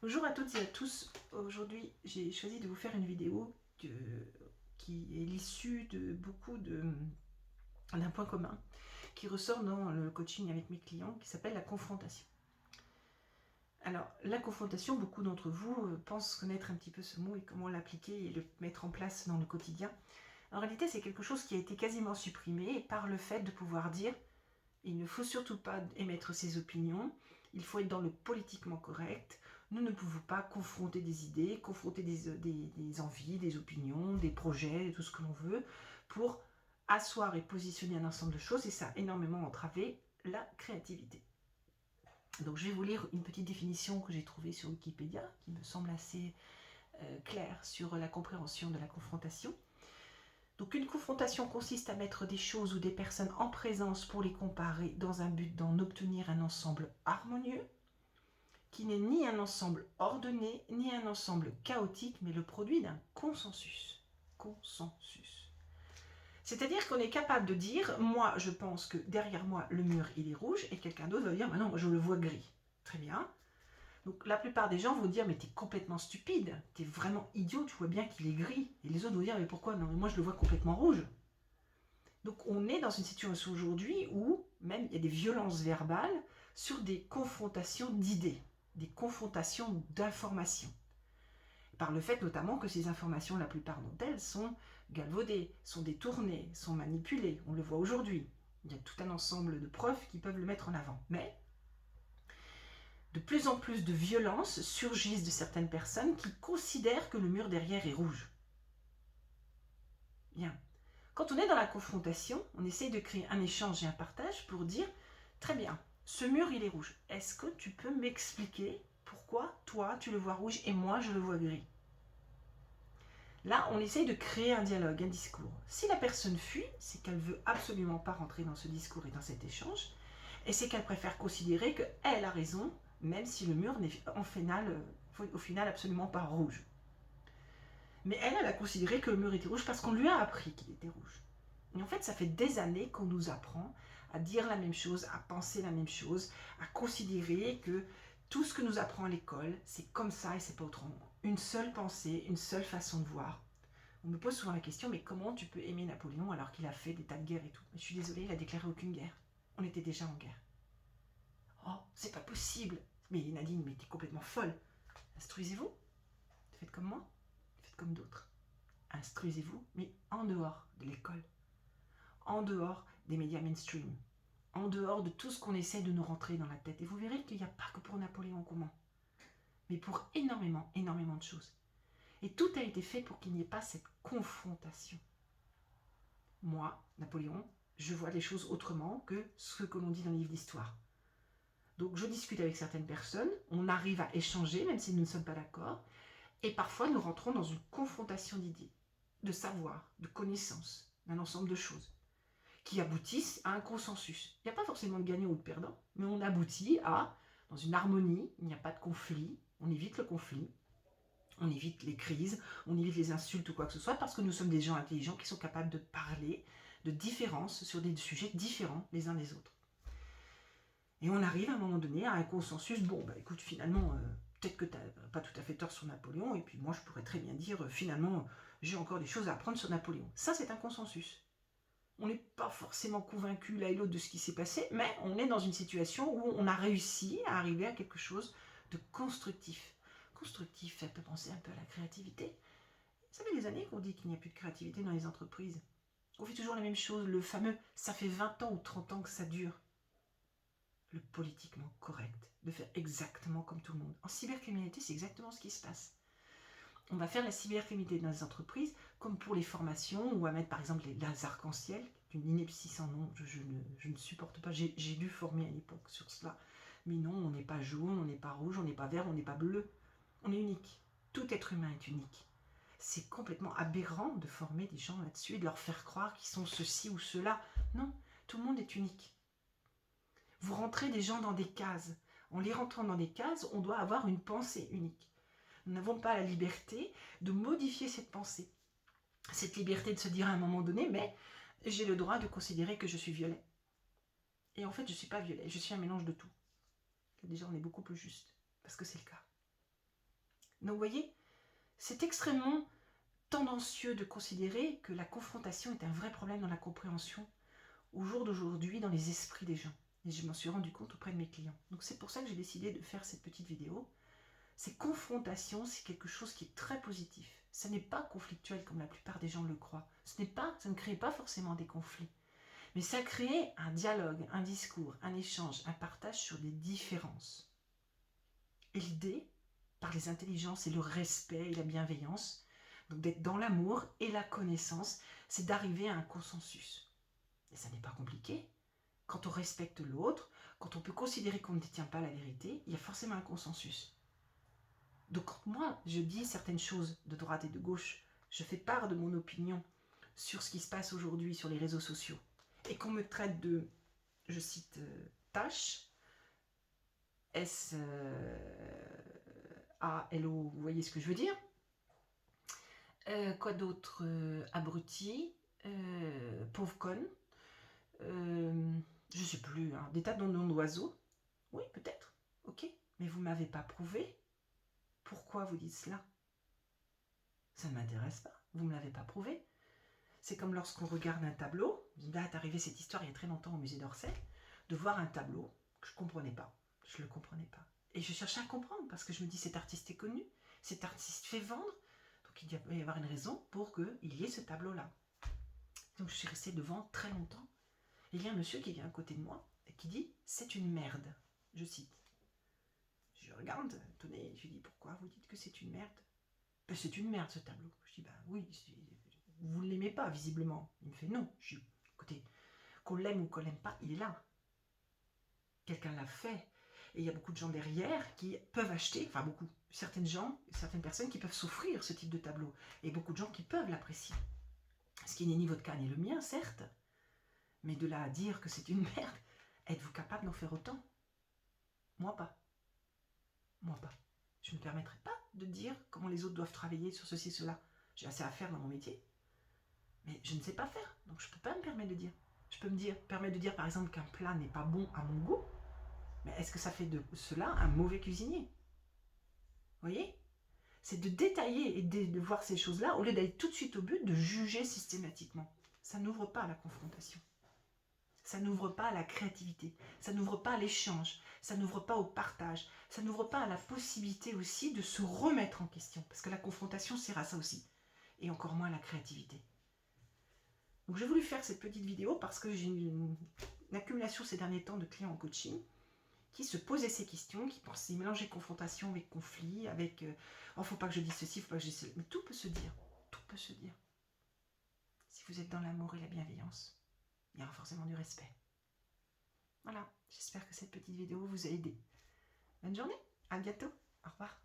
Bonjour à toutes et à tous. Aujourd'hui, j'ai choisi de vous faire une vidéo qui est l'issue de d'un point commun qui ressort dans le coaching avec mes clients qui s'appelle la confrontation. Alors, la confrontation, beaucoup d'entre vous pensent connaître un petit peu ce mot et comment l'appliquer et le mettre en place dans le quotidien. En réalité, c'est quelque chose qui a été quasiment supprimé par le fait de pouvoir dire il ne faut surtout pas émettre ses opinions, il faut être dans le politiquement correct. Nous ne pouvons pas confronter des idées, confronter des envies, des opinions, des projets, tout ce que l'on veut, pour asseoir et positionner un ensemble de choses, et ça a énormément entravé la créativité. Donc je vais vous lire une petite définition que j'ai trouvée sur Wikipédia, qui me semble assez claire sur la compréhension de la confrontation. Donc une confrontation consiste à mettre des choses ou des personnes en présence pour les comparer dans un but d'en obtenir un ensemble harmonieux, qui n'est ni un ensemble ordonné, ni un ensemble chaotique, mais le produit d'un consensus. Consensus. C'est-à-dire qu'on est capable de dire, moi je pense que derrière moi le mur il est rouge, et quelqu'un d'autre va dire, non, moi je le vois gris. Très bien. Donc la plupart des gens vont dire, mais t'es complètement stupide, t'es vraiment idiot, tu vois bien qu'il est gris. Et les autres vont dire, mais pourquoi? Non, mais moi je le vois complètement rouge. Donc on est dans une situation aujourd'hui où même il y a des violences verbales sur des confrontations d'idées, des confrontations d'informations. Par le fait notamment que ces informations, la plupart d'entre elles, sont galvaudées, sont détournées, sont manipulées. On le voit aujourd'hui. Il y a tout un ensemble de preuves qui peuvent le mettre en avant. Mais de plus en plus de violences surgissent de certaines personnes qui considèrent que le mur derrière est rouge. Bien. Quand on est dans la confrontation, on essaye de créer un échange et un partage pour dire « Très bien, ce mur il est rouge. Est-ce que tu peux m'expliquer pourquoi toi tu le vois rouge et moi je le vois gris ?» Là, on essaye de créer un dialogue, un discours. Si la personne fuit, c'est qu'elle ne veut absolument pas rentrer dans ce discours et dans cet échange, et c'est qu'elle préfère considérer qu'elle a raison, même si le mur n'est au final absolument pas rouge. Mais elle a considéré que le mur était rouge parce qu'on lui a appris qu'il était rouge. Et en fait, ça fait des années qu'on nous apprend à dire la même chose, à penser la même chose, à considérer que tout ce que nous apprend à l'école, c'est comme ça et c'est pas autrement. Une seule pensée, une seule façon de voir. On me pose souvent la question, mais comment tu peux aimer Napoléon alors qu'il a fait des tas de guerres et tout? Mais je suis désolée, il a déclaré aucune guerre. On était déjà en guerre. Oh, c'est pas possible. Mais Nadine, mais t'es complètement folle. Instruisez-vous. Faites comme moi. Faites comme d'autres. Instruisez-vous, mais en dehors de l'école, en dehors des médias mainstream, en dehors de tout ce qu'on essaie de nous rentrer dans la tête. Et vous verrez qu'il n'y a pas que pour Napoléon qu'on ment, mais pour énormément, énormément de choses. Et tout a été fait pour qu'il n'y ait pas cette confrontation. Moi, Napoléon, je vois les choses autrement que ce que l'on dit dans les livres d'histoire. Donc je discute avec certaines personnes, on arrive à échanger, même si nous ne sommes pas d'accord, et parfois nous rentrons dans une confrontation d'idées, de savoir, de connaissances, d'un ensemble de choses, qui aboutissent à un consensus. Il n'y a pas forcément de gagnant ou de perdant, mais on aboutit à, dans une harmonie, il n'y a pas de conflit, on évite le conflit, on évite les crises, on évite les insultes ou quoi que ce soit, parce que nous sommes des gens intelligents qui sont capables de parler de différences sur des sujets différents les uns des autres. Et on arrive à un moment donné à un consensus, bon bah écoute finalement, peut-être que tu n'as pas tout à fait tort sur Napoléon, et puis moi je pourrais très bien dire, finalement, j'ai encore des choses à apprendre sur Napoléon. Ça c'est un consensus. On n'est pas forcément convaincu l'un et l'autre de ce qui s'est passé, mais on est dans une situation où on a réussi à arriver à quelque chose de constructif. Constructif, ça peut penser un peu à la créativité. Ça fait des années qu'on dit qu'il n'y a plus de créativité dans les entreprises. On fait toujours la même chose, le fameux « ça fait 20 ans ou 30 ans que ça dure ». Le politiquement correct, de faire exactement comme tout le monde. En cybercriminalité, c'est exactement ce qui se passe. On va faire la cybercriminalité dans les entreprises, comme pour les formations, ou à mettre par exemple les arcs-en-ciel, une ineptie sans nom, je ne supporte pas, j'ai dû former à l'époque sur cela. Mais non, on n'est pas jaune, on n'est pas rouge, on n'est pas vert, on n'est pas bleu. On est unique. Tout être humain est unique. C'est complètement aberrant de former des gens là-dessus et de leur faire croire qu'ils sont ceci ou cela. Non, tout le monde est unique. Vous rentrez des gens dans des cases. En les rentrant dans des cases, on doit avoir une pensée unique. Nous n'avons pas la liberté de modifier cette pensée. Cette liberté de se dire à un moment donné, mais j'ai le droit de considérer que je suis violet. Et en fait, je ne suis pas violet, je suis un mélange de tout. Déjà, on est beaucoup plus juste, parce que c'est le cas. Donc vous voyez, c'est extrêmement tendancieux de considérer que la confrontation est un vrai problème dans la compréhension au jour d'aujourd'hui dans les esprits des gens. Et je m'en suis rendu compte auprès de mes clients. Donc c'est pour ça que j'ai décidé de faire cette petite vidéo. Ces confrontations, c'est quelque chose qui est très positif. Ça n'est pas conflictuel comme la plupart des gens le croient. Ça ne crée pas forcément des conflits. Mais ça crée un dialogue, un discours, un échange, un partage sur des différences. Et l'idée, par les intelligences et le respect et la bienveillance, donc d'être dans l'amour et la connaissance, c'est d'arriver à un consensus. Et ça n'est pas compliqué. Quand on respecte l'autre, quand on peut considérer qu'on ne détient pas la vérité, il y a forcément un consensus. Donc quand moi, je dis certaines choses de droite et de gauche, je fais part de mon opinion sur ce qui se passe aujourd'hui sur les réseaux sociaux, et qu'on me traite de, je cite, tâche, S-A-L-O, vous voyez ce que je veux dire. Quoi d'autre, abruti, pauvre conne, je sais plus, hein, des tas de noms d'oiseaux. Oui, peut-être, ok, mais vous ne m'avez pas prouvé. Pourquoi vous dites cela? Ça ne m'intéresse pas, vous ne me l'avez pas prouvé. C'est comme lorsqu'on regarde un tableau, là est arrivée cette histoire il y a très longtemps au musée d'Orsay, de voir un tableau que je ne comprenais pas, je ne le comprenais pas. Et je cherchais à comprendre, parce que je me dis, cet artiste est connu, cet artiste fait vendre, donc il doit y avoir une raison pour qu'il y ait ce tableau-là. Donc je suis restée devant très longtemps. Et il y a un monsieur qui vient à côté de moi et qui dit « c'est une merde », je cite. Je regarde, étonné, je lui dis « pourquoi vous dites que c'est une merde ?» Ben, c'est une merde ce tableau. Je dis « bah oui, vous ne l'aimez pas visiblement ». Il me fait « non ». Je dis « écoutez, qu'on l'aime ou qu'on l'aime pas, il est là. Quelqu'un l'a fait. Et il y a beaucoup de gens derrière qui peuvent acheter, enfin beaucoup, certaines personnes qui peuvent s'offrir ce type de tableau. Et beaucoup de gens qui peuvent l'apprécier. Ce qui n'est ni votre cas ni le mien, certes. Mais de là à dire que c'est une merde, êtes-vous capable d'en faire autant? Moi pas. Moi pas. Je ne me permettrai pas de dire comment les autres doivent travailler sur ceci, cela. J'ai assez à faire dans mon métier. Mais je ne sais pas faire, donc je ne peux pas me permettre de dire. Je peux permettre de dire par exemple qu'un plat n'est pas bon à mon goût, mais est-ce que ça fait de cela un mauvais cuisinier? Vous voyez? C'est de détailler et de voir ces choses-là au lieu d'aller tout de suite au but de juger systématiquement. Ça n'ouvre pas à la confrontation. Ça n'ouvre pas à la créativité, ça n'ouvre pas à l'échange, ça n'ouvre pas au partage, ça n'ouvre pas à la possibilité aussi de se remettre en question, parce que la confrontation sert à ça aussi, et encore moins à la créativité. Donc j'ai voulu faire cette petite vidéo parce que j'ai une accumulation ces derniers temps de clients en coaching qui se posaient ces questions, qui pensaient mélanger confrontation avec conflit, avec oh faut pas que je dise ceci, faut pas que je dise cela, mais tout peut se dire, tout peut se dire. Si vous êtes dans l'amour et la bienveillance, il y aura forcément du respect. Voilà, j'espère que cette petite vidéo vous a aidé. Bonne journée, à bientôt, au revoir.